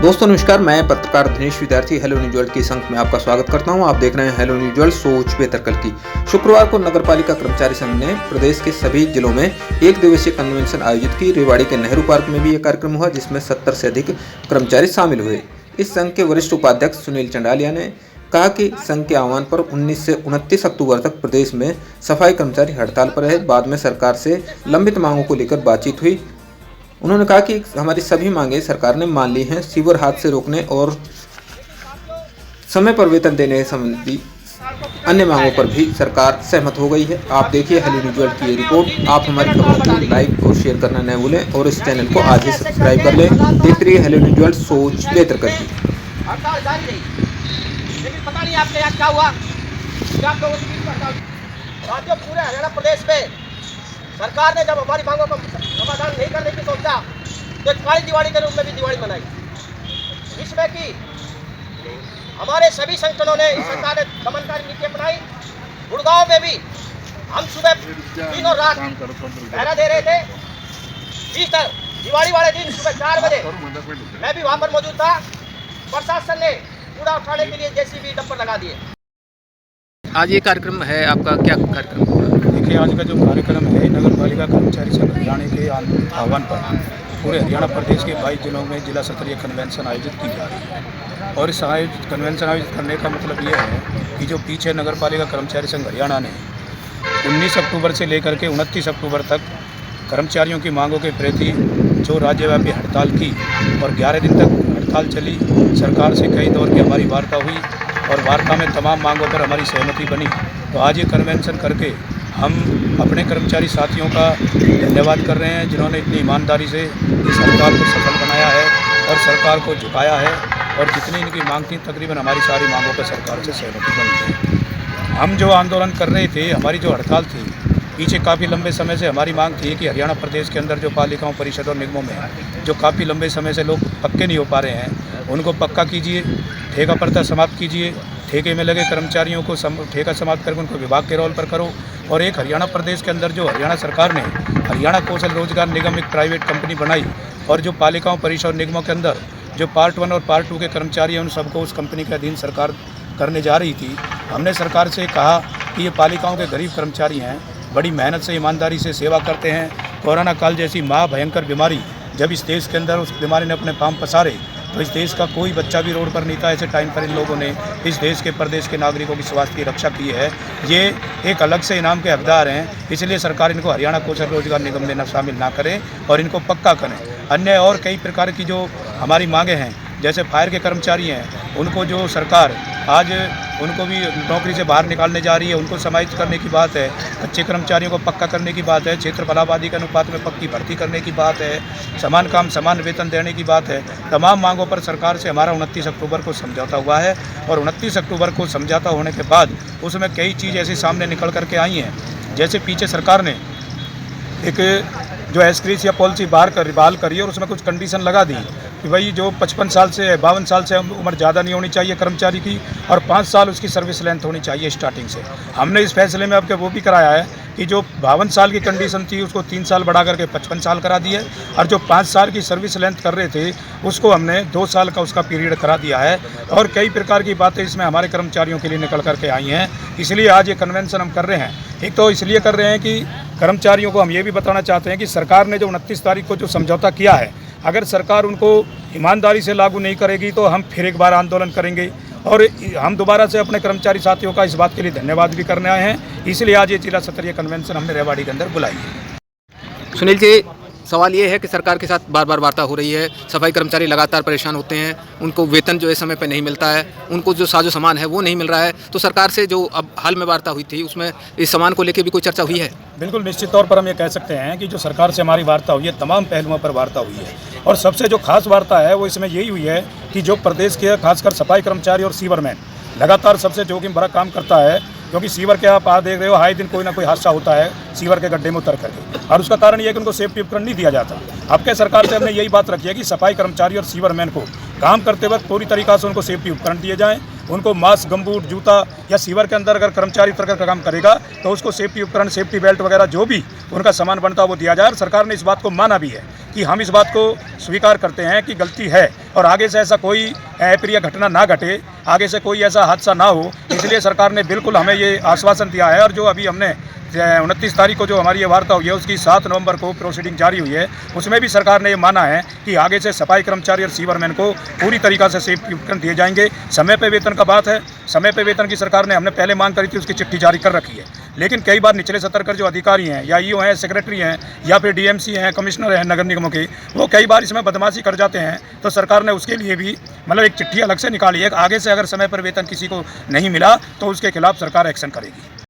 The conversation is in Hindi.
दोस्तों नमस्कार, मैं पत्रकार दिनेश विद्यार्थी हेलो न्यूज वर्ल्ड के इस अंक में आपका स्वागत करता हूं। आप देख रहे हैं हेलो न्यूज वर्ल्ड, सोच बेहतर कल की। शुक्रवार को नगरपालिका कर्मचारी संघ ने प्रदेश के सभी जिलों में एक दिवसीय कन्वेंशन आयोजित की। रेवाड़ी के नेहरू पार्क में भी यह कार्यक्रम हुआ, जिसमें 70 से अधिक कर्मचारी शामिल हुए। इस संघ के वरिष्ठ उपाध्यक्ष सुनील चंडालिया ने कहा कि संघ के आह्वान पर 19 से 29 अक्टूबर तक प्रदेश में सफाई कर्मचारी हड़ताल पर रहे। बाद में सरकार से लंबित मांगों को लेकर बातचीत हुई। उन्होंने कहा कि हमारी सभी मांगें सरकार ने मान ली हैं। सीवर हादसे रोकने और समय पर वेतन देने संबंधी अन्य मांगों पर भी सरकार सहमत हो गई है। आप देखिए हेलो न्यूज वर्ल्ड की ये रिपोर्ट। आप हमारी खबरों को लाइक और शेयर करना न भूलें और इस चैनल को आज ही सब्सक्राइब कर लें। देखते रहिए हेलो न्यूज वर्ल्ड, सोच बेहतर करती। हड़ताल जारी रही, लेकिन पता नहीं आपके यहाँ क्या हुआ, क्या आप लोगों की हड़ताल राज्य पूरे हरियाणा प्रदेश में सरकार ने जब हमारी मांगों का समाधान नहीं करने की सोचा तो एक काली दिवाली के रूप में भी दिवाली मनाई, जिसमें कि हमारे सभी संगठनों ने इस सरकार ने दमनकारी नीति अपनाई। गुड़गांव में भी हम सुबह दिन और रात पहरा दे रहे थे। दिवाली वाले दिन सुबह 4 बजे मैं भी वहाँ पर मौजूद था। प्रशासन ने कूड़ा उठाने के लिए जेसीबी डंपर लगा दिए। आज ये कार्यक्रम है आपका, क्या कार्यक्रम? देखिए, आज का जो कार्यक्रम है नगर पालिका कर्मचारी संघ हरियाणा के आह्वान पर पूरे हरियाणा प्रदेश के 22 जिलों में जिला स्तरीय कन्वेंशन आयोजित की जा रही है। और इस कन्वेंशन आयोजित करने का मतलब ये है कि जो पीछे नगर पालिका कर्मचारी संघ हरियाणा ने 19 अक्टूबर से लेकर के 29 अक्टूबर तक कर्मचारियों की मांगों के प्रति जो राज्यव्यापी हड़ताल की और 11 दिन तक हड़ताल चली, सरकार से कई दौर की हमारी वार्ता हुई और वार्ता में तमाम मांगों पर हमारी सहमति बनी। तो आज ये कन्वेंशन करके हम अपने कर्मचारी साथियों का धन्यवाद कर रहे हैं, जिन्होंने इतनी ईमानदारी से इस हड़ताल को सफल बनाया है और सरकार को झुकाया है। और जितनी इनकी मांग थी, तकरीबन हमारी सारी मांगों पर सरकार से सहमति बनी है। हम जो आंदोलन कर रहे थे, हमारी जो हड़ताल थी, पीछे काफ़ी लंबे समय से हमारी मांग थी कि हरियाणा प्रदेश के अंदर जो पालिकाओं, परिषद और निगमों में जो काफ़ी लंबे समय से लोग पक्के नहीं हो पा रहे हैं, उनको पक्का कीजिए, ठेका प्रथा समाप्त कीजिए, ठेके में लगे कर्मचारियों को ठेका समाप्त करके उनको विभाग के रोल पर करो। और एक हरियाणा प्रदेश के अंदर जो हरियाणा सरकार ने हरियाणा कौशल रोजगार निगम एक प्राइवेट कंपनी बनाई और जो पालिकाओं, परिषद और निगमों के अंदर जो पार्ट 1 और पार्ट 2 के कर्मचारी हैं, उन सबको उस कंपनी के अधीन सरकार करने जा रही थी। हमने सरकार से कहा कि ये पालिकाओं के गरीब कर्मचारी हैं, बड़ी मेहनत से, ईमानदारी से सेवा करते हैं। कोरोना काल जैसी महाभयंकर बीमारी जब इस देश के अंदर उस बीमारी ने अपने पांव पसारे, तो इस देश का कोई बच्चा भी रोड पर नहीं था। ऐसे टाइम पर इन लोगों ने इस देश के, प्रदेश के नागरिकों की स्वास्थ्य की रक्षा की है। ये एक अलग से इनाम के हकदार हैं, इसलिए सरकार इनको हरियाणा कौशल रोजगार निगम में शामिल ना करें और इनको पक्का करें। अन्य और कई प्रकार की जो हमारी मांगें हैं, जैसे फायर के कर्मचारी हैं, उनको जो सरकार आज उनको भी नौकरी से बाहर निकालने जा रही है, उनको समाहित करने की बात है। अच्छे कर्मचारियों को पक्का करने की बात है। क्षेत्रफल आबादी के अनुपात में पक्की भर्ती करने की बात है। समान काम समान वेतन देने की बात है। तमाम मांगों पर सरकार से हमारा 29 अक्टूबर को समझौता हुआ है और 29 अक्टूबर को समझौता होने के बाद उसमें कई चीज़ ऐसी सामने निकल करके आई हैं। जैसे पीछे सरकार ने एक जो एस्क्रीस या पॉलिसी बहाल करी और उसमें कुछ कंडीशन लगा दी कि भाई जो 55 साल से 52 साल से उम्र ज़्यादा नहीं होनी चाहिए कर्मचारी की और 5 साल उसकी सर्विस लेंथ होनी चाहिए स्टार्टिंग से। हमने इस फैसले में अब के वो भी कराया है कि जो 52 साल की कंडीशन थी उसको 3 साल बढ़ा करके 55 साल करा दी है और जो 5 साल की सर्विस लेंथ कर रहे थे उसको हमने 2 साल का उसका पीरियड करा दिया है। और कई प्रकार की बातें इसमें हमारे कर्मचारियों के लिए निकल करके आई हैं। इसलिए आज ये कन्वेंशन हम कर रहे हैं। एक तो इसलिए कर रहे हैं कि कर्मचारियों को हम ये भी बताना चाहते हैं कि सरकार ने जो 29 तारीख को जो समझौता किया है, अगर सरकार उनको ईमानदारी से लागू नहीं करेगी तो हम फिर एक बार आंदोलन करेंगे। और हम दोबारा से अपने कर्मचारी साथियों का इस बात के लिए धन्यवाद भी करने आए हैं। इसलिए आज ये जिला स्तरीय कन्वेंशन हमने रेवाड़ी के अंदर बुलाई है। सुनील जी, सवाल ये है कि सरकार के साथ बार बार वार्ता हो रही है, सफाई कर्मचारी लगातार परेशान होते हैं, उनको वेतन जो है समय पर नहीं मिलता है, उनको जो साजो सामान है वो नहीं मिल रहा है। तो सरकार से जो अब हाल में वार्ता हुई थी उसमें इस सामान को लेकर भी कोई चर्चा हुई है? बिल्कुल, निश्चित तौर पर हम ये कह सकते हैं कि जो सरकार से हमारी वार्ता हुई है, तमाम पहलुओं पर वार्ता हुई है। और सबसे जो खास वार्ता है वो इसमें यही हुई है कि जो प्रदेश के खासकर सफाई कर्मचारी और सीवरमैन लगातार सबसे जोखिम भरा काम करता है, क्योंकि सीवर के आप देख रहे हो, हाई दिन कोई ना कोई हादसा होता है सीवर के गड्ढे में उतर करके, और उसका कारण यह है कि उनको सेफ्टी उपकरण नहीं दिया जाता। अब के सरकार से हमने यही बात रखी है कि सफाई कर्मचारी और सीवरमैन को काम करते वक्त पूरी तरीक़ा से उनको सेफ्टी उपकरण दिए जाएँ उनको मास्क, गमबूट, जूता या सीवर के अंदर अगर कर्मचारी उतर कर काम करेगा तो उसको सेफ्टी उपकरण, सेफ्टी बेल्ट वगैरह जो भी उनका सामान बनता है वो दिया जाए। और सरकार ने इस बात को माना भी है कि हम इस बात को स्वीकार करते हैं कि गलती है और आगे से ऐसा कोई अप्रिय घटना ना घटे, आगे से कोई ऐसा हादसा ना हो, इसलिए सरकार ने बिल्कुल हमें ये आश्वासन दिया है। और जो अभी हमने 29 तारीख को जो हमारी ये वार्ता हुई है उसकी 7 नवंबर को प्रोसीडिंग जारी हुई है, उसमें भी सरकार ने ये माना है कि आगे से सफाई कर्मचारी और सीवरमैन को पूरी तरीक़ा से सेफ्टी उपकरण दिए जाएंगे। समय पे वेतन का बात है, समय पे वेतन की सरकार ने हमने पहले मांग करी थी, उसकी चिट्ठी जारी कर रखी है। लेकिन कई बार निचले स्तर के जो अधिकारी हैं या ईओ हैं, सेक्रेटरी हैं या फिर डीएमसी हैं, कमिश्नर हैं नगर निगमों के, वो कई बार इसमें बदमाशी कर जाते हैं। तो सरकार ने उसके लिए भी मतलब एक चिट्ठी अलग से निकाली है। आगे से अगर समय पर वेतन किसी को नहीं मिला तो उसके खिलाफ सरकार एक्शन करेगी।